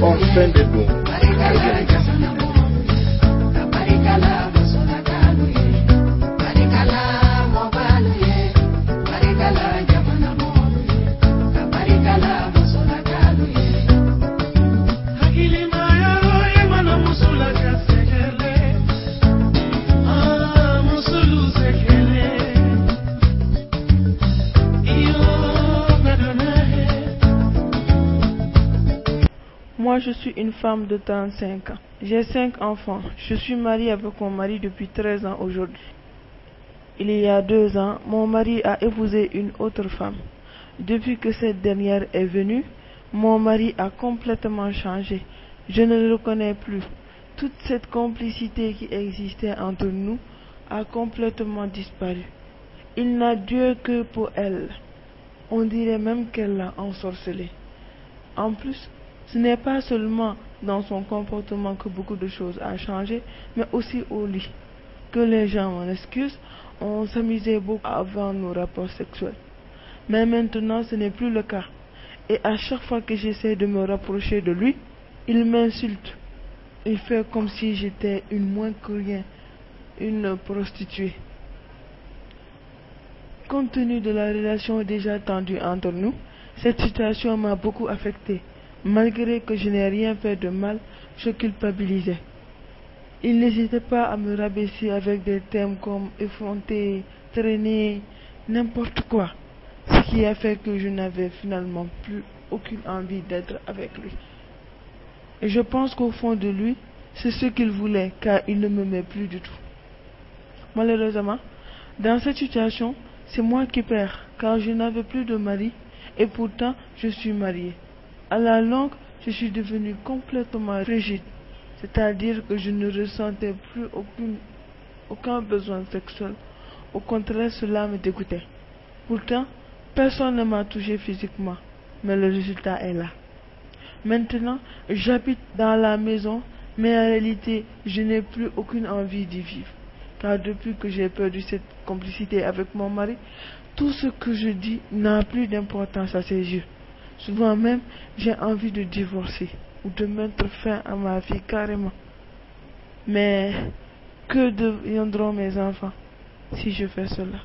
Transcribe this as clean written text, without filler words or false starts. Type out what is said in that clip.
en fin de bon. Moi, je suis une femme de 35 ans. J'ai 5 enfants. Je suis mariée avec mon mari depuis 13 ans aujourd'hui. Il y a 2 ans, mon mari a épousé une autre femme. Depuis que cette dernière est venue, mon mari a complètement changé. Je ne le reconnais plus. Toute cette complicité qui existait entre nous a complètement disparu. Il n'a Dieu que pour elle. On dirait même qu'elle l'a ensorcelé. En plus, ce n'est pas seulement dans son comportement que beaucoup de choses ont changé, mais aussi au lit. Que les gens m'en excusent, on s'amusait beaucoup avant nos rapports sexuels. Mais maintenant, ce n'est plus le cas. Et à chaque fois que j'essaie de me rapprocher de lui, il m'insulte. Il fait comme si j'étais une moins que rien, une prostituée. Compte tenu de la relation déjà tendue entre nous, cette situation m'a beaucoup affectée. Malgré que je n'ai rien fait de mal, je culpabilisais. Il n'hésitait pas à me rabaisser avec des thèmes comme effronter, traîner, n'importe quoi. Ce qui a fait que je n'avais finalement plus aucune envie d'être avec lui. Et je pense qu'au fond de lui, c'est ce qu'il voulait, car il ne me met plus du tout. Malheureusement, dans cette situation, c'est moi qui perds, car je n'avais plus de mari, et pourtant je suis mariée. À la longue, je suis devenue complètement rigide, c'est-à-dire que je ne ressentais plus aucun besoin sexuel. Au contraire, cela me dégoûtait. Pourtant, personne ne m'a touché physiquement, mais le résultat est là. Maintenant, j'habite dans la maison, mais en réalité, je n'ai plus aucune envie d'y vivre. Car depuis que j'ai perdu cette complicité avec mon mari, tout ce que je dis n'a plus d'importance à ses yeux. Souvent même, j'ai envie de divorcer ou de mettre fin à ma vie carrément. Mais que deviendront mes enfants si je fais cela?